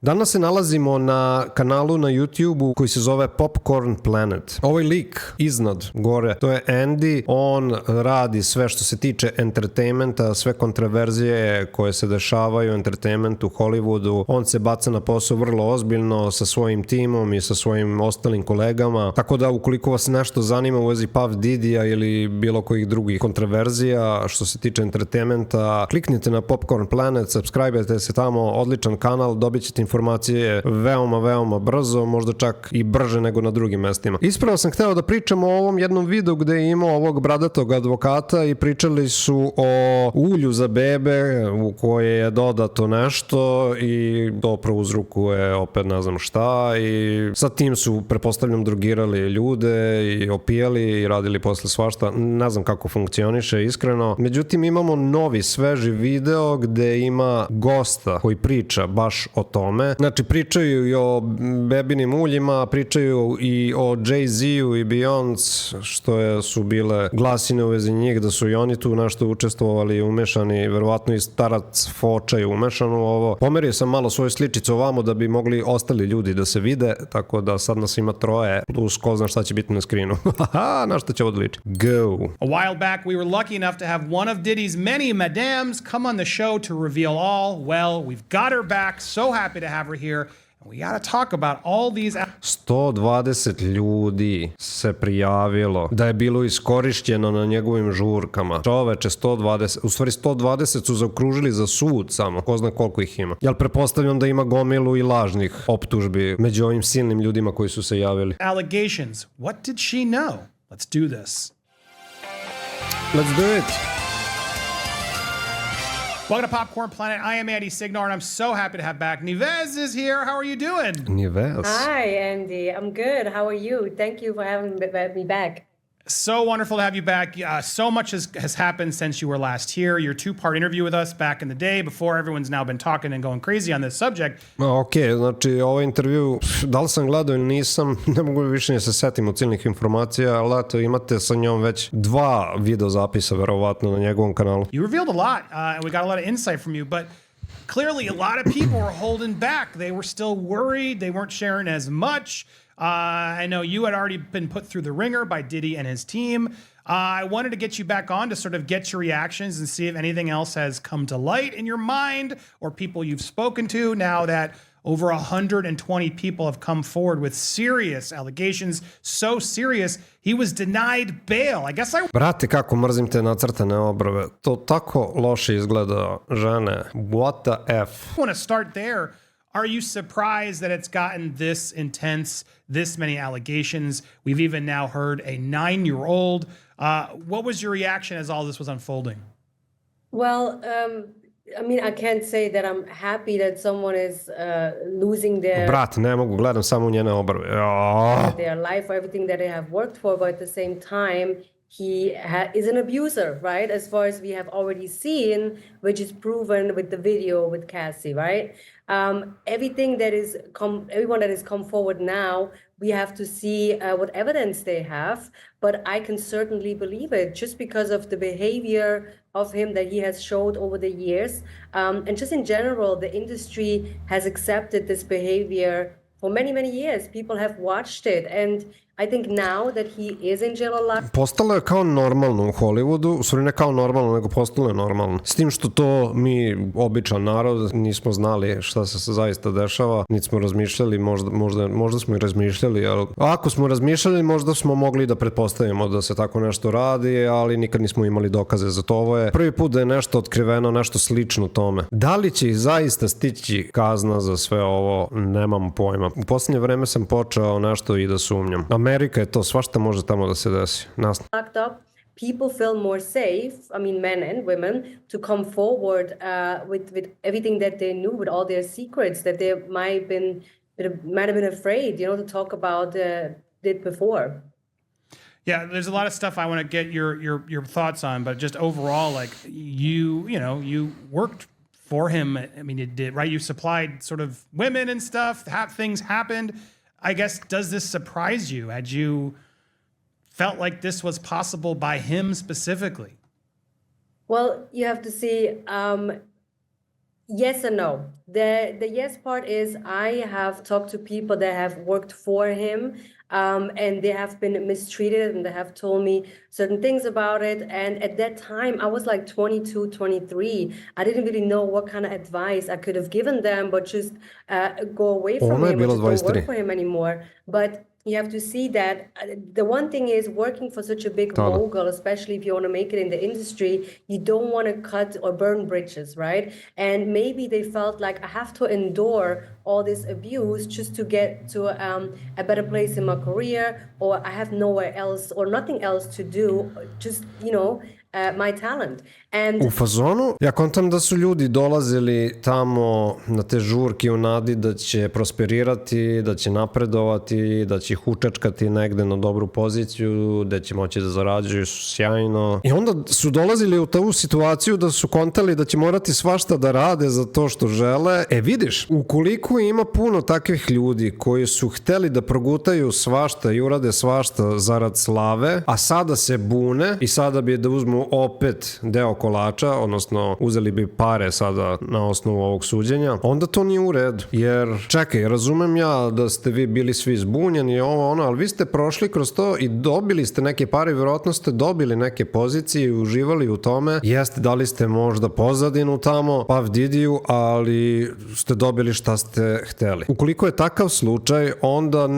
Danas se nalazimo na kanalu na YouTube-u koji se zove Popcorn Planet. Ovaj lik iznad gore, to je Andy, on radi sve što se tiče entertainmenta, sve kontroverzije koje se dešavaju u entertainmentu u Hollywoodu. On se baca na posao vrlo ozbiljno sa svojim timom i sa svojim ostalim kolegama. Tako da ukoliko vas nešto zanima u vezi Puff Didija ili bilo kojih drugih kontroverzija što se tiče entertainmenta, kliknite na Popcorn Planet, subscribe-te se tamo, odličan kanal, dobit ćete informacije veoma brzo, možda čak i brže nego na drugim mestima. Ispravo sam hteo da pričam o ovom jednom videu gde je imao ovog bradatog advokata i pričali su o ulju za bebe u koje je dodato nešto i to prouzrukuje opet ne znam šta i sa tim su pretpostavljam drogirali ljude i opijali i radili posle svašta. Ne znam kako funkcioniše iskreno. Međutim imamo novi sveži video gde ima gosta koji priča baš o tome. Znači pričaju i o bebinim uljima, pričaju i o Jay-Z-u i Beyoncé, što su bile glasine u vezi njih, da su i oni tu nešto učestvovali, umešani, verovatno i starac Foča je umešan u ovo. Pomerio sam malo svoju sličicu ovamo da bi mogli ostali ljudi da se vide, tako da sad nas ima troje, plus ko zna šta će biti na skrinu. Haha, na što će ovo da liči. Go! A while back, we were lucky enough to have one of Diddy's many madams come on the show to reveal all. Well, we've got her back. So happy to have her here. And we got to talk about all these... 120 ljudi se prijavilo da je bilo iskorišćeno na njegovim žurkama. Čoveče, 120, u stvari 120 su zaokružili za sud samo. Ko zna koliko ih ima. Jel pretpostavljam da ima gomilu i lažnih optužbi među ovim silnim ljudima koji su se javili. Allegations. What did she know? Let's do this. Let's do it. Welcome to Popcorn Planet. I am Andy Signar, and I'm so happy to have back. Nivez is here. How are you doing? Nivez. Hi, Andy. I'm good. How are you? Thank you for having me back. So wonderful to have you back. So much has happened since you were last here. Your two-part interview with us back in the day before everyone's now been talking and going crazy on this subject. Ok, znači ovaj intervju, da li sam gledao ili nisam, ne mogu više ni se setim od ciljnih informacija, ali eto imate sa njom već 2 video zapisa verovatno na njegovom kanalu. You revealed a lot, and we got a lot of insight from you, but clearly a lot of people were holding back. They were still worried. They weren't sharing as much. I know you had already been put through the ringer by Diddy and his team. I wanted to get you back on to sort of get your reactions and see if anything else has come to light in your mind or people you've spoken to now that over 120 people have come forward with serious allegations. So serious, he was denied bail. I guess Brate, kako mrzim te nacrtane obrve. To tako loše izgleda, žene. What the F? I want to start there. Are you surprised that it's gotten this intense, this many allegations? We've even now heard a 9-year-old. What was your reaction as all this was unfolding? Well, I mean, I can't say that I'm happy that someone is losing Brat, ne mogu, gledam samo njene obrve. Their life or everything that they have worked for, but at the same time, he is an abuser, right? As far as we have already seen, which is proven with the video with Cassie, right? Everything that is everyone that has come forward now, we have to see what evidence they have, but I can certainly believe it just because of the behavior of him that he has showed over the years. And just in general, the industry has accepted this behavior for many years. People have watched it, and I think now that he is in jail a lot. Postalo je kao normalno u Hollywoodu, u stvari ne kao normalno, nego postalo je normalno. S tim što to mi, običan narod, nismo znali šta se zaista dešava, niti smo razmišljali, možda smo i razmišljali, ali ako smo razmišljali, možda smo mogli da pretpostavimo da se tako nešto radi, ali nikad nismo imali dokaze za to. Ovo je prvi put da je nešto otkriveno, nešto slično tome. Da li će ih zaista stići kazna za sve ovo, nemam pojma. U posljednje vreme sam počeo nešto i da sumnjam. Amerika je to, svašta može tamo da se desi. Locked up, people feel more safe, I mean men and women, to come forward with everything that they knew, with all their secrets that they might have been afraid, to talk about it before. Yeah, there's a lot of stuff I want to get your thoughts on, but just overall, like you worked for him. I mean, you did, right? You supplied sort of women and stuff. Things happened. I guess, does this surprise you? Had you felt like this was possible by him specifically? Well, you have to see, Yes and no. The yes part is I have talked to people that have worked for him, and they have been mistreated, and they have told me certain things about it. And at that time, I was like 22, 23. I didn't really know what kind of advice I could have given them, but just go away from Ona je him or bila just don't 23. work for him anymore. But you have to see that the one thing is working for such a big Tada. mogul, especially if you want to make it in the industry, you don't want to cut or burn bridges, right? And maybe they felt like I have to endure all this abuse just to get to a better place in my career, or I have nowhere else or nothing else to do, just, my talent. And U fazonu, ja kontam da su ljudi dolazili tamo na te žurke u nadi da će prosperirati, da će napredovati, da će ih učečkati negde na dobru poziciju, da će moći da zarađuju sjajno. I onda su dolazili u tu situaciju da su kontali da će morati svašta da rade za to što žele. E vidiš, ukoliko ima puno takvih ljudi koji su hteli da progutaju svašta i urade svašta zarad slave, a sada se bune i sada bi da uzmu opet deo kolača, odnosno uzeli bi pare sada na osnovu ovog suđenja, onda to nije u redu. Jer, čekaj, razumem ja da ste vi bili svi zbunjeni i ovo ono, ali vi ste prošli kroz to i dobili ste neke pare, vjerojatno ste dobili neke pozicije i uživali u tome. Jeste, dali ste možda pozadinu tamo, pav Didiju, ali ste dobili šta ste hteli. Ukoliko je takav slučaj, onda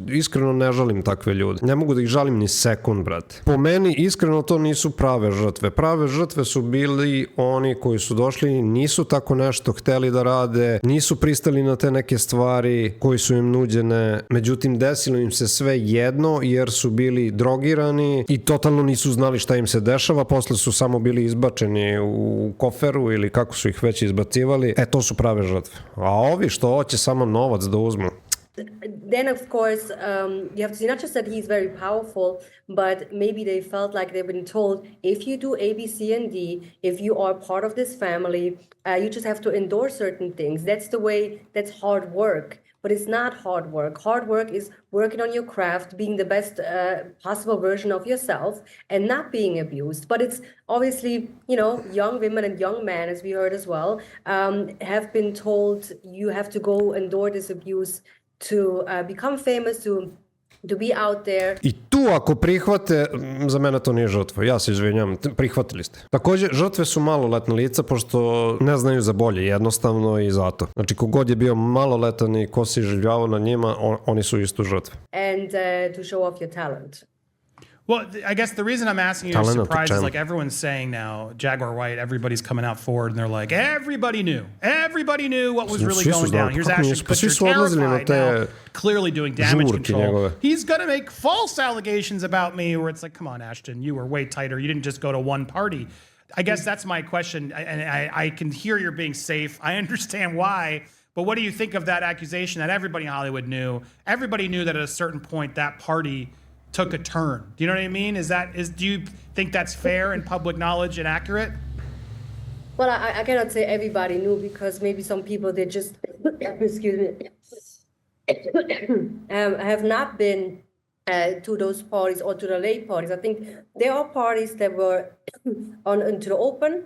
iskreno ne žalim takve ljude. Ne mogu da ih žalim ni sekund, brate. Po meni, iskreno, to nisu prave žrtve. Prave žrtve su bili oni koji su došli, nisu tako nešto hteli da rade, nisu pristali na te neke stvari koji su im nuđene, međutim desilo im se sve jedno jer su bili drogirani i totalno nisu znali šta im se dešava, posle su samo bili izbačeni u koferu ili kako su ih već izbacivali, to su prave žrtve. A ovi što hoće samo novac da uzmu. Then, of course, you have to see not just that he's very powerful, but maybe they felt like they've been told, if you do A, B, C, and D, if you are part of this family, you just have to endure certain things. That's the way, that's hard work. But it's not hard work. Hard work is working on your craft, being the best possible version of yourself, and not being abused. But it's obviously, young women and young men, as we heard as well, have been told you have to go endure this abuse to become famous, to be out there. I tu ako prihvate, za mene to nije žrtva. Ja se izvinjam, prihvatili ste. Takođe, žrtve su maloletna lica, pošto ne znaju za bolje, jednostavno i zato. Znači, kogod je bio maloletan i ko se življavao na njima, oni su isto žrtve. And to show off your talent. Well, I guess the reason I'm asking you is surprised is like everyone's saying now, Jaguar White, everybody's coming out forward and they're like, everybody knew what was really going down. Here's Ashton Kutcher terrified now, clearly doing damage control. He's going to make false allegations about me where it's like, come on, Ashton, you were way tighter. You didn't just go to one party. I guess that's my question. And I can hear you're being safe. I understand why. But what do you think of that accusation that everybody in Hollywood knew? Everybody knew that at a certain point that party took a turn. Do you know what I mean? Do you think that's fair and public knowledge and accurate? Well, I cannot say everybody knew because maybe some people, they just, excuse me, have not been to those parties or to the late parties. I think there are parties that were into the open,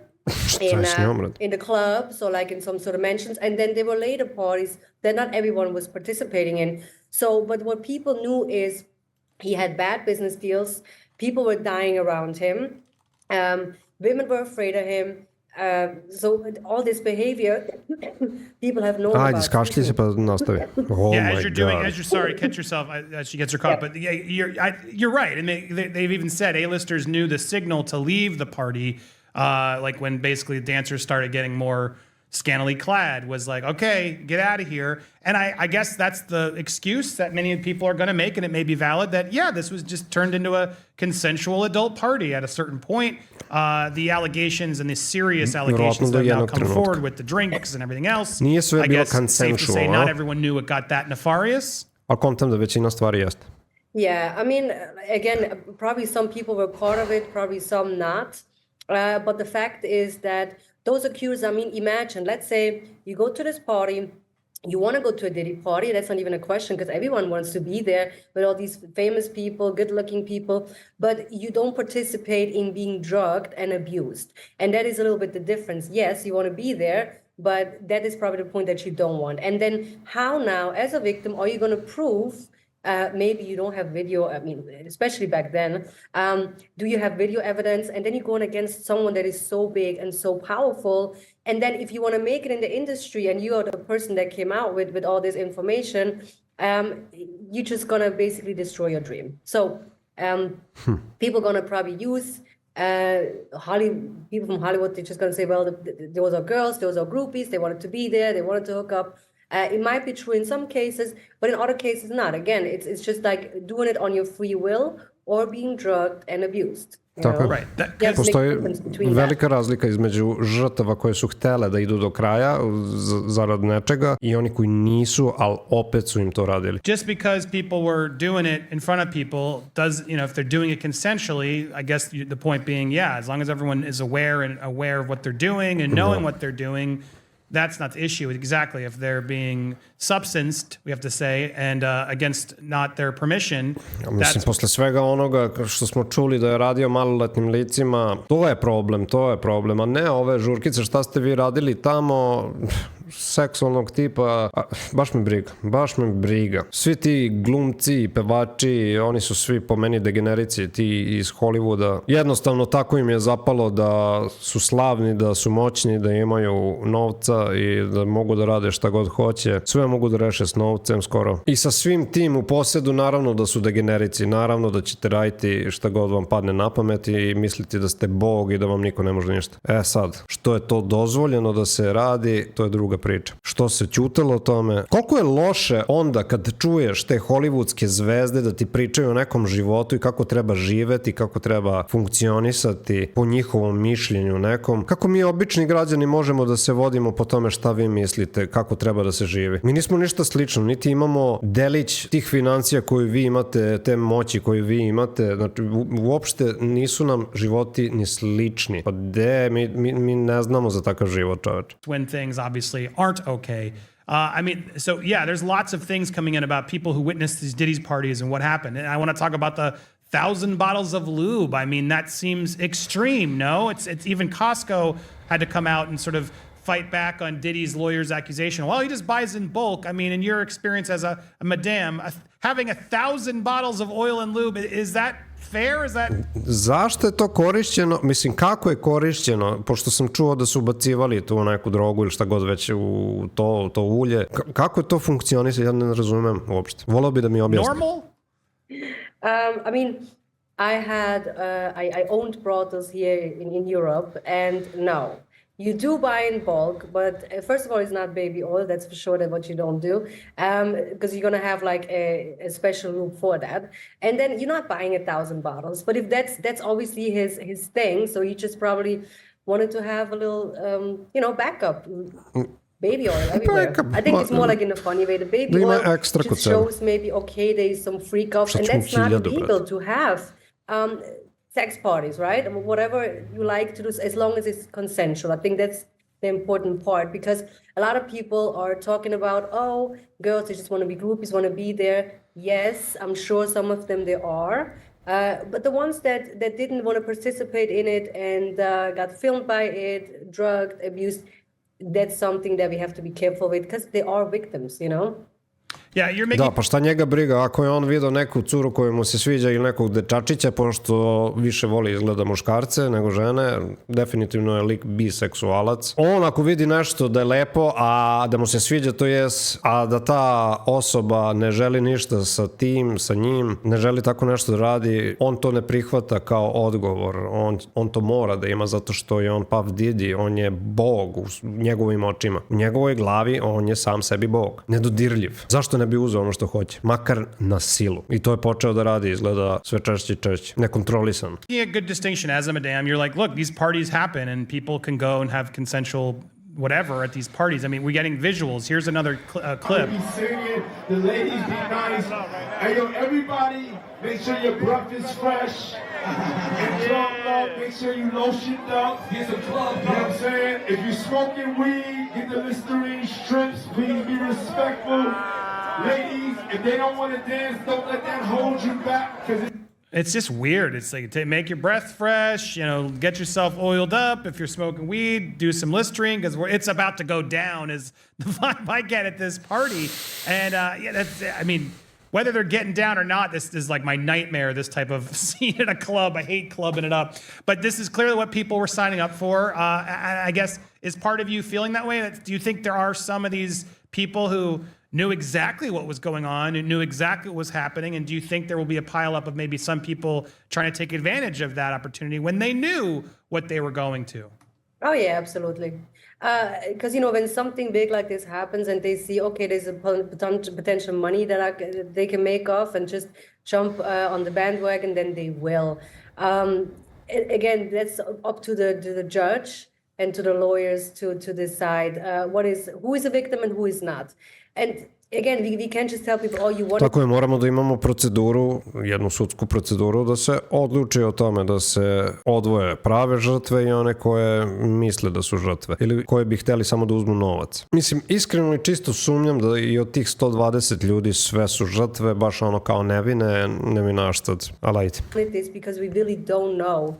in the clubs or like in some sort of mansions, and then there were later parties that not everyone was participating in. So, but what people knew is he had bad business deals. People were dying around him. Women were afraid of him. So all this behavior, people have known about. Iskašlji se pa nastavi. Oh yeah, as you're sorry, catch yourself as she gets her caught. But yeah, you're right. And they've even said A-listers knew the signal to leave the party, like when basically dancers started getting more scantily clad, was like, okay, get out of here. And I guess that's the excuse that many people are going to make, and it may be valid, that, yeah, this was just turned into a consensual adult party at a certain point. The allegations and the serious allegations that have now come forward with the drinks and everything else, I guess it's safe to say not everyone knew it got that nefarious. Ali kontam da većina stvari jeste. Yeah, I mean, again, probably some people were part of it, probably some not. But the fact is that those accused, I mean, imagine, let's say you go to this party, you want to go to a Diddy party, that's not even a question because everyone wants to be there with all these famous people, good-looking people, but you don't participate in being drugged and abused. And that is a little bit the difference. Yes, you want to be there, but that is probably the point that you don't want. And then how now, as a victim, are you going to prove, maybe you don't have video, I mean, especially back then, do you have video evidence? And then you're going against someone that is so big and so powerful. And then if you want to make it in the industry and you are the person that came out with all this information, you're just going to basically destroy your dream. So people are going to probably use people from Hollywood, they're just going to say, well, those are girls, those are groupies, they wanted to be there, they wanted to hook up. It might be true in some cases, but in other cases not. Again, it's just like doing it on your free will or being drugged and abused. Tako je. Right. Postoji velika razlika između žrtava koje su htele da idu do kraja zarad nečega i oni koji nisu, ali opet su im to radili. Just because people were doing it in front of people does, if they're doing it consensually, I guess the point being, as long as everyone is aware of what they're doing and knowing what they're doing, that's not the issue. Exactly. If they're being substanced, we have to say, and against not their permission. Mislim, posle svega onoga što smo čuli da je radio maloletnim licima, to je problem, a ne ove žurkice, šta ste vi radili tamo, seksualnog tipa, baš me briga. Svi ti glumci, pevači, oni su svi po meni degenerici, ti iz Hollywooda. Jednostavno tako im je zapalo da su slavni, da su moćni, da imaju novca i da mogu da rade šta god hoće. Sve mogu da reše s novcem skoro. I sa svim tim u posjedu naravno da su degenerici, naravno da ćete raditi šta god vam padne na pamet i misliti da ste Bog i da vam niko ne može ništa. Sad, što je to dozvoljeno da se radi, to je druga priča. Što se ćutalo o tome? Koliko je loše onda kad čuješ te hollywoodske zvezde da ti pričaju o nekom životu i kako treba živeti, kako treba funkcionisati po njihovom mišljenju nekom. Kako mi obični građani možemo da se vodimo po tome šta vi mislite, kako treba da se živi. Mi nismo ništa slično, niti imamo delić tih financija koju vi imate, te moći koju vi imate. Znači, uopšte nisu nam životi ni slični. Pa mi ne znamo za takav život, čoveč. When things obviously aren't okay. There's lots of things coming in about people who witnessed these Diddy's parties and what happened. And I want to talk about the 1,000 bottles of lube. I mean, that seems extreme, no? It's even Costco had to come out and sort of fight back on Diddy's lawyer's accusation. Well, he just buys in bulk. I mean, in your experience as a madam, having 1,000 bottles of oil and lube, is that fair? Is that... Zašto je to korišćeno? Mislim, kako je korišćeno? Pošto sam čuo da su ubacivali tu neku drogu ili šta god već u to ulje. Kako je to funkcionisalo? Ja ne razumem uopšte. Voleo bi da mi objasni. Normal? I owned brothels here in Europe, and no. You do buy in bulk, but first of all, it's not baby oil. That's for sure that what you don't do, because you're gonna have like a special lube for that. And then you're not buying 1,000 bottles. But if that's obviously his thing, so he just probably wanted to have a little, backup. Baby oil everywhere. I think it's more like in a funny way. The baby oil just shows maybe, okay, there's some freak off, and that's not illegal to have. Sex parties, right? Whatever you like to do, as long as it's consensual. I think that's the important part, because a lot of people are talking about, oh, girls, they just want to be groupies, want to be there. Yes, I'm sure some of them there are. But the ones that didn't want to participate in it and got filmed by it, drugged, abused, that's something that we have to be careful with, because they are victims, Da, pa šta njega briga, ako je on vidio neku curu koju mu se sviđa ili nekog dečačića, pošto više voli izgleda muškarce nego žene, definitivno je lik biseksualac. On ako vidi nešto da je lepo, a da mu se sviđa, to jest, a da ta osoba ne želi ništa sa tim, sa njim, ne želi tako nešto da radi, on to ne prihvata kao odgovor. On to mora da ima zato što je on Puff Diddy, on je bog u njegovim očima. U njegovoj glavi on je sam sebi bog. Nedodirljiv. Zašto ne bi uzeo ono što hoće? Makar na silu. I to je počeo da radi, izgleda sve češće i češće. Nekontrolisan. Yeah, good distinction. As a madam, you're like, look, these parties happen and people can go and have consensual whatever at these parties. I mean, we're getting visuals. Here's another clip. Be singing, the ladies be nice. Hey, yo, everybody, make sure your breath is fresh. And drunk up, make sure you lotioned up. Get some club, you know what I'm saying? If you're smoking weed, get the Listerine strips. Please be respectful. Ladies, if they don't want to dance, don't let that hold you back. It's just weird. It's like to make your breath fresh, get yourself oiled up. If you're smoking weed, do some Listerine because it's about to go down is the vibe I get at this party. And whether they're getting down or not, this is like my nightmare, this type of scene at a club. I hate clubbing it up. But this is clearly what people were signing up for. I guess, is part of you feeling that way? Do you think there are some of these people who knew exactly what was going on and knew exactly what was happening? And do you think there will be a pileup of maybe some people trying to take advantage of that opportunity when they knew what they were going to? Oh, yeah, absolutely. Because, when something big like this happens and they see, okay, there's a potential money that they can make off and just jump on the bandwagon, then they will. Again, that's up to the judge and to the lawyers to decide who is a victim and who is not. And again, we can't just tell people, oh, you want Tako je, moramo da imamo proceduru, jednu sudsku proceduru da se odluči o tome da se odvoje prave žrtve i one koje misle da su žrtve ili koje bi hteli samo da uzmu novac. Mislim, iskreno i čisto sumnjam da i od tih 120 ljudi sve su žrtve, baš ono kao nevinaštad. Ali ajde. Because we really don't know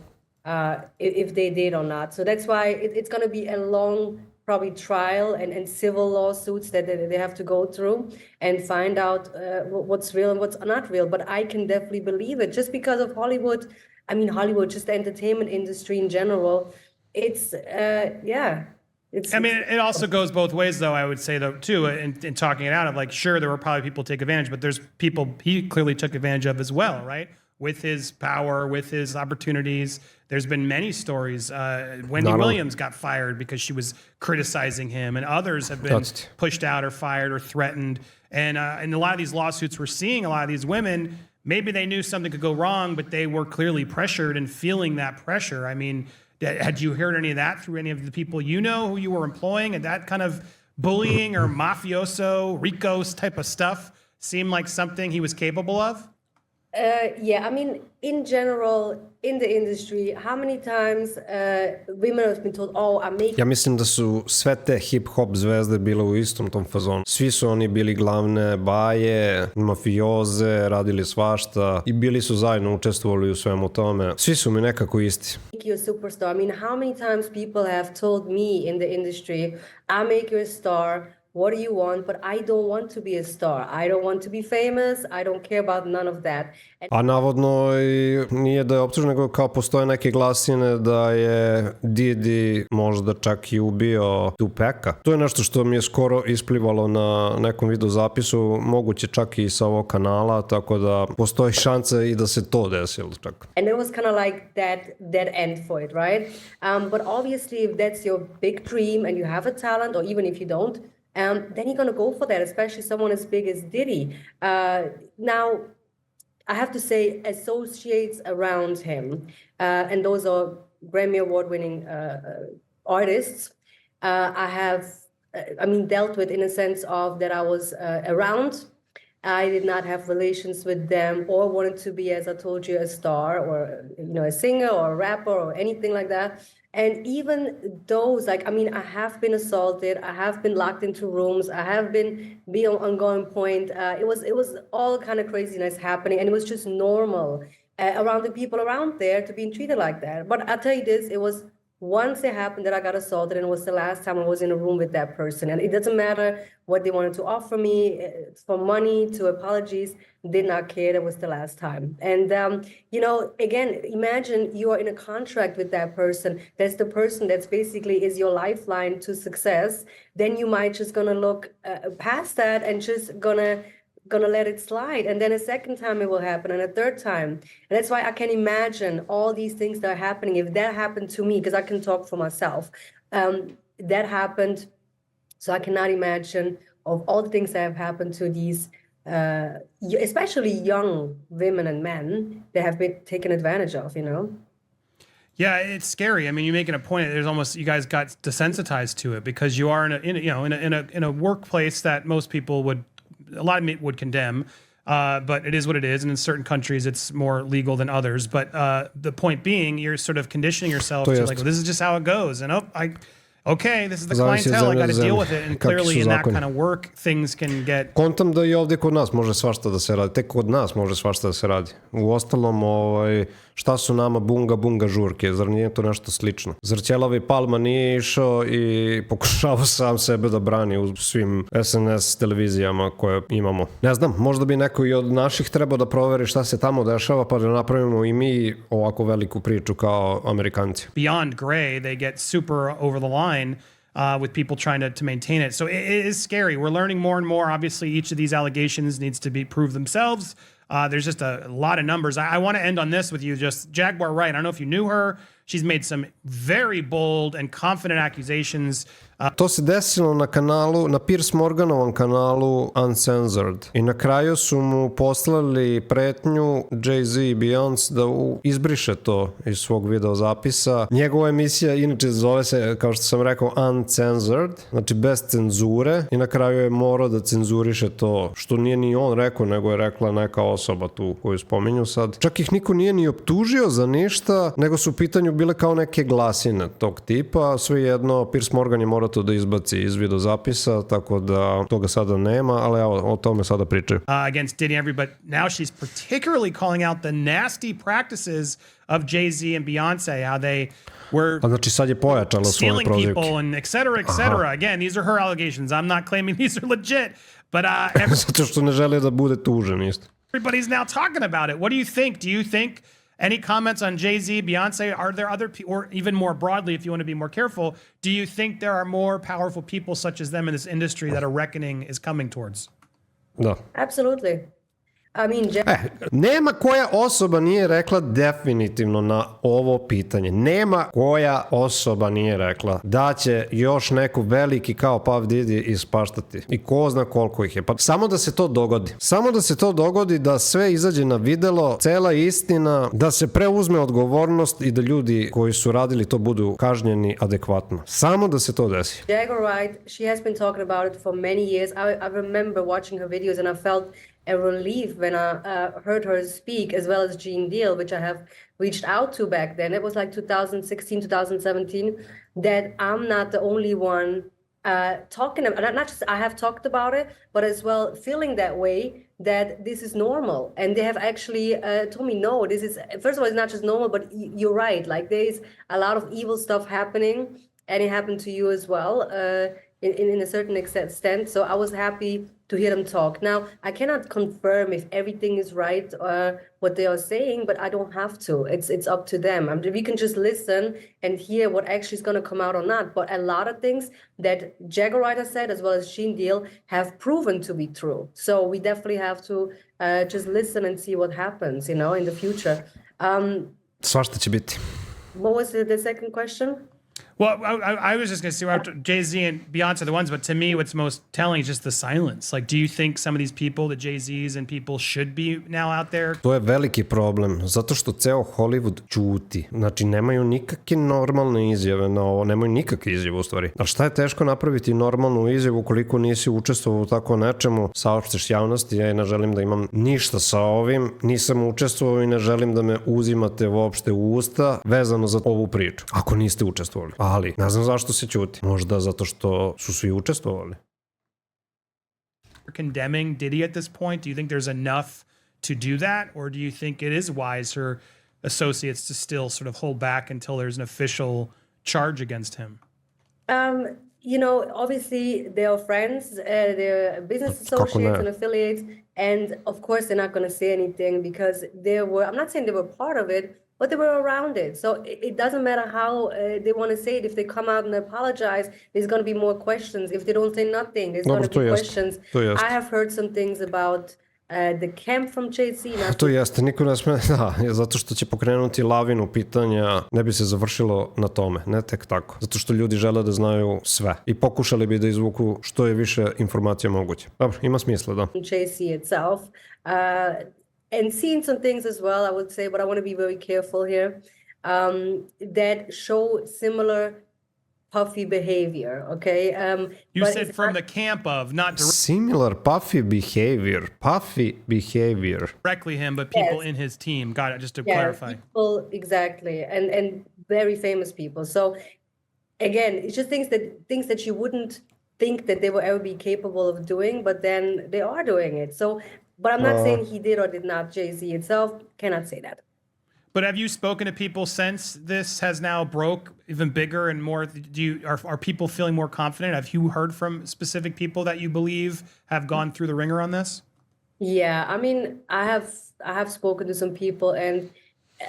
if they did or not. So that's why it's going to be a long probably trial and civil lawsuits that they have to go through and find out what's real and what's not real. But I can definitely believe it just because of Hollywood. I mean, Hollywood, just the entertainment industry in general. It's, it also goes both ways, though, I would say, though, too, in talking it out of like, sure, there were probably people take advantage, but there's people he clearly took advantage of as well, right? With his power, with his opportunities. There's been many stories. Wendy Williams got fired because she was criticizing him, and others have been pushed out or fired or threatened. And in a lot of these lawsuits, we're seeing a lot of these women, maybe they knew something could go wrong, but they were clearly pressured and feeling that pressure. I mean, had you heard any of that through any of the people you know who you were employing? And that kind of bullying or mafioso, Ricos type of stuff seem like something he was capable of? I mean, in general, in the industry, how many times women have been told, oh, I'm making... Ja mislim da su sve te hip-hop zvezde bile u istom tom fazonu. Svi su oni bili glavne baje, mafioze, radili svašta i bili su zajedno učestvovali u svemu tome. Svi su mi nekako isti. Make you a superstar. I mean, how many times people have told me in the industry, I make you a star, what do you want? But I don't want to be a star. I don't want to be famous. I don't care about none of that. A navodno nije da je optužen, nego kao postoje neke glasine da je Didi možda čak i ubio Tupeka. To je nešto što mi je skoro isplivalo na nekom videozapisu, moguće čak i sa ovog kanala, tako da postoji šansa i da se to desilo čak. And it was kind of like that end for it, right? But obviously if that's your big dream and you have a talent, or even if you don't, then you're going to go for that, especially someone as big as Diddy. Now, I have to say, associates around him, and those are Grammy Award-winning artists, I have, dealt with in a sense of that I was around. I did not have relations with them or wanted to be, as I told you, a star or, a singer or a rapper or anything like that. And even those, I have been assaulted. I have been locked into rooms. I have been on gunpoint. It was all kind of craziness happening. And it was just normal around the people around there to be treated like that. But I'll tell you this, it was once it happened that I got assaulted, and it was the last time I was in a room with that person. And it doesn't matter what they wanted to offer me, from money to apologies, did not care. That was the last time. And, again, imagine you are in a contract with that person. That's the person that's basically is your lifeline to success. Then you might just gonna look past that and just gonna let it slide. And then a second time it will happen, and a third time. And that's why I can imagine all these things that are happening. If that happened to me, because I can talk for myself, that happened. So I cannot imagine of all the things that have happened to these, especially young women and men that have been taken advantage of, Yeah, it's scary. I mean, you're making a point. There's almost, you guys got desensitized to it because you are in a workplace that most people a lot of it would condemn, but it is what it is. And in certain countries, it's more legal than others. But the point being, you're sort of conditioning yourself to like, well, this is just how it goes. And okay, this is the Zavisi od clientele, I zemlje got do to deal zemlje. with it. And Kakvi clearly su in that zakoni. kind of work, things can get... Kontam da i ovdje kod nas može svašta da se radi. Tek kod nas može svašta da se radi. U ostalom, šta su nama bunga žurke? Zar nije to nešto slično? Zar Ćelavi Palma nije išao i pokušavao sam sebe da brani u svim SNS televizijama koje imamo? Ne znam, možda bi neko i od naših trebao da proveri šta se tamo dešava pa da napravimo i mi ovako veliku priču kao Amerikanci. Beyond gray, they get super over the line with people trying to maintain it. So it is scary. We're learning more and more. Obviously, each of these allegations needs to be proved themselves. There's just a lot of numbers. I want to end on this with you. Just Jaguar Wright. I don't know if you knew her. She's made some very bold and confident accusations. To se desilo na kanalu, na Piers Morganovom kanalu Uncensored. I na kraju su mu poslali pretnju Jay-Z i Beyoncé da izbriše to iz svog videozapisa. Njegova emisija inače zove se, kao što sam rekao, Uncensored, znači bez cenzure, i na kraju je morao da cenzuriše to, što nije ni on rekao, nego je rekla neka osoba tu koju spominju sad. Čak ih niko nije ni optužio za ništa, nego su u pitanju bile kao neke glasine tog tipa. Svejedno, Piers Morgan je morao to da izbaci iz videozapisa, tako da toga sada nema, ali evo, o tome sada pričaju. Against Diddy and everybody, but now she's particularly calling out the nasty practices of Jay-Z and Beyonce, how they were znači sad je pojačalo svoje stealing prozivke. people and et cetera, et cetera. Again, these are her allegations. I'm not claiming these are legit, but Zato što ne žele da bude tužen isto. everybody's now talking about it. What do you think? Do you think any comments on Jay-Z, Beyonce? Are there other people, or even more broadly, if you want to be more careful, do you think there are more powerful people such as them in this industry that a reckoning is coming towards? Da. Absolutely. I mean, Nema koja osoba nije rekla definitivno na ovo pitanje. Nema koja osoba nije rekla da će još neko veliki kao Puff Diddy ispaštati. I ko zna koliko ih je. Pa samo da se to dogodi. Samo da se to dogodi, da sve izađe na videlo, cela istina, da se preuzme odgovornost i da ljudi koji su radili to budu kažnjeni adekvatno. Samo da se to desi. Jaguar Wright, she has been talking about it for many years. I remember watching her videos and I felt a relief when I heard her speak, as well as Gene Deal, which I have reached out to back then. It was like 2016, 2017, that I'm not the only one talking about, not just I have talked about it, but as well feeling that way, that this is normal. And they have actually told me, no, this is, first of all, it's not just normal, but you're right. Like there is a lot of evil stuff happening, and it happened to you as well, in a certain extent. So I was happy to hear them talk. Now, I cannot confirm if everything is right what they are saying, but I don't have to. It's up to them. We can just listen and hear what actually is going to come out or not. But a lot of things that Jaguar Wright has said, as well as Gene Deal, have proven to be true. So we definitely have to just listen and see what happens, in the future. Svašta će biti. What was the second question? Well, I was just going to say, Jay-Z and Beyonce are the ones, but to me, what's most telling is just the silence. Like, do you think some of these people, the Jay-Z's and people, should be now out there? To je veliki problem, zato što ceo Hollywood ćuti. Znači, nemaju nikakve normalne izjave na ovo, nemaju nikakve izjave u stvari. A šta je teško napraviti normalnu izjavu ukoliko nisi učestvovao u tako nečemu, saopštiš javnosti, ja ne želim da imam ništa sa ovim, nisam učestvovao i ne želim da me uzimate uopšte u usta vezano za ovu priču, ako niste učestvovali. Ali, ne znam zašto se ćuti. Možda zato što su svi učestvovali. Condemning Diddy at this point, do you think there's enough to do that? Or do you think it is wise for associates to still sort of hold back until there's an official charge against him? Obviously they are friends, they're business associates and affiliates, and of course they're not going to say anything because I'm not saying they were part of it, but they were around it. So it doesn't matter how they want to say it. If they come out and apologize, there's going to be more questions. If they don't say nothing, there's going to be questions. I have heard some things about the camp from Jay-Z. To jeste, niko ne sme, zato što će pokrenuti lavinu pitanja, ne bi se završilo na tome, ne tek tako. Zato što ljudi žele da znaju sve i pokušali bi da izvuku što je više informacija moguće. Dobro, ima smisla, da. Jay-Z itself. And seeing some things as well, I would say, but I want to be very careful here, that show similar puffy behavior, okay? You said from the camp of, not Similar puffy behavior. Directly him, but people in his team. Got it, just to clarify. People, exactly, and very famous people. So again, it's just things that you wouldn't think that they will ever be capable of doing, but then they are doing it. So, but I'm not saying he did or did not. Jay-Z itself cannot say that. But have you spoken to people since this has now broke even bigger and more? Are people feeling more confident? Have you heard from specific people that you believe have gone through the ringer on this? Yeah, I mean, I have spoken to some people, and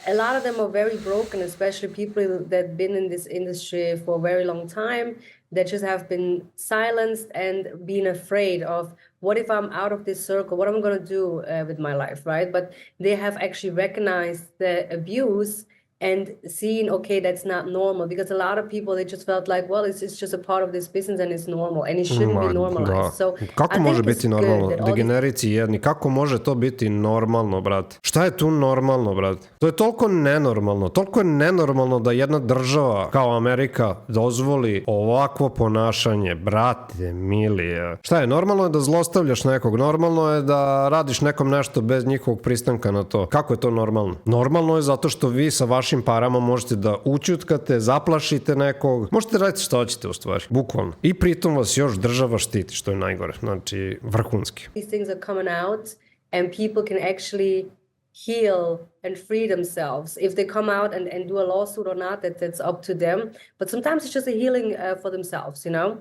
a lot of them are very broken, especially people that been in this industry for a very long time, that just have been silenced and been afraid of, what if I'm out of this circle? What am I going to do with my life, right? But they have actually recognized the abuse and seen, okay, that's not normal. Because a lot of people, they just felt like, well, it's just a part of this business and it's normal. And it shouldn't be normalized. So kako može biti normalno? Degenerici jedni. Kako može to biti normalno, brate? Šta je tu normalno, brate? To je toliko nenormalno. Toliko je nenormalno da jedna država kao Amerika dozvoli ovakvo ponašanje. Brate, milije. Šta je? Normalno je da zlostavljaš nekog. Normalno je da radiš nekom nešto bez njihovog pristanka na to. Kako je to normalno? Normalno je zato što vi sa vašim parama možete da učutkate, zaplašite nekog, možete raditi što hoćete u stvari, bukvalno. I pritom vas još država štiti, što je najgore, znači vrhunski. These things are coming out and people can actually heal and free themselves. If they come out and do a lawsuit or not, that's up to them. But sometimes it's just a healing for themselves, you know?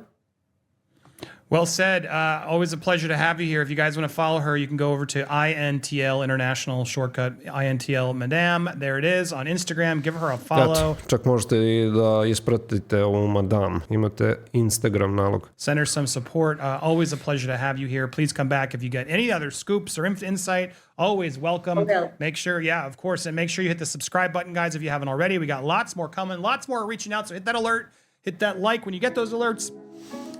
Well said. Always a pleasure to have you here. If you guys want to follow her, you can go over to INTL International, shortcut INTL Madam. There it is on Instagram. Give her a follow. Čak možete i da ispratite ovu Madam. Imate Instagram nalog. Send her some support. Always a pleasure to have you here. Please come back if you get any other scoops or insight. Always welcome. Okay. Make sure, yeah, of course, and make sure you hit the subscribe button, guys, if you haven't already. We got lots more coming. Lots more reaching out. So hit that alert. Hit that like when you get those alerts.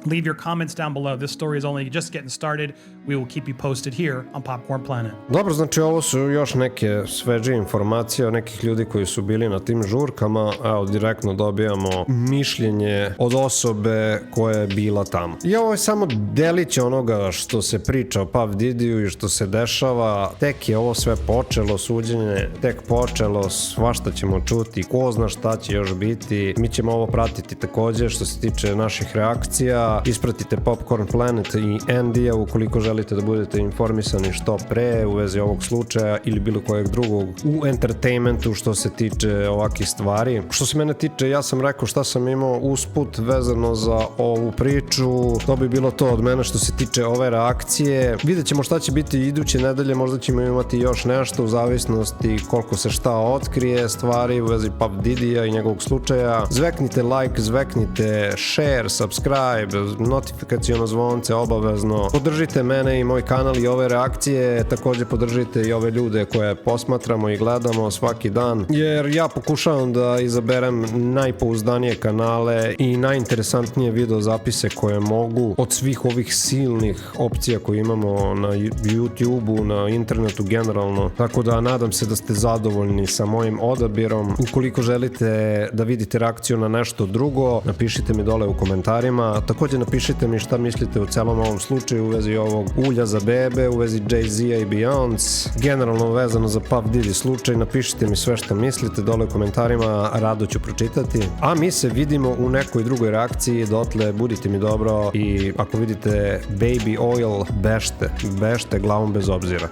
Leave your comments down below. This story is only just getting started. We will keep you posted here on Popcorn Planet. Dobro, znači ovo su još neke sveže informacije o nekih ljudi koji su bili na tim žurkama. Evo, direktno dobijamo mišljenje od osobe koja je bila tamo. I ovo je samo delić onoga što se priča o Puff Didiju i što se dešava. Tek je ovo sve počelo, suđenje tek počelo, svašta ćemo čuti, ko zna šta će još biti. Mi ćemo ovo pratiti takođe što se tiče naših reakcija. Ispratite Popcorn Planet i Andy-a ukoliko želite da budete informisani što pre u vezi ovog slučaja ili bilo kojeg drugog u entertainmentu što se tiče ovakih stvari. Što se mene tiče, ja sam rekao šta sam imao usput vezano za ovu priču. To bi bilo to od mene što se tiče ove reakcije. Vidjet ćemo šta će biti iduće nedelje, možda ćemo imati još nešto u zavisnosti koliko se šta otkrije stvari u vezi Puff Didija i njegovog slučaja. Zveknite like, zveknite share, subscribe, notifikacijono zvonce obavezno. Podržite mene i moj kanal i ove reakcije, takođe podržite i ove ljude koje posmatramo i gledamo svaki dan, jer ja pokušavam da izaberem najpouzdanije kanale i najinteresantnije video zapise koje mogu od svih ovih silnih opcija koje imamo na YouTube-u, na internetu generalno. Tako da nadam se da ste zadovoljni sa mojim odabirom. Ukoliko želite da vidite reakciju na nešto drugo, napišite mi dole u komentarima. Takođe napišite mi šta mislite o celom ovom slučaju u vezi ovog ulja za bebe, u vezi Jay-Z-a i Beyoncé, generalno vezano za Puff Diddy slučaj. Napišite mi sve što mislite dole u komentarima, rado ću pročitati. A mi se vidimo u nekoj drugoj reakciji, dotle budite mi dobro i ako vidite baby oil, bešte glavom bez obzira.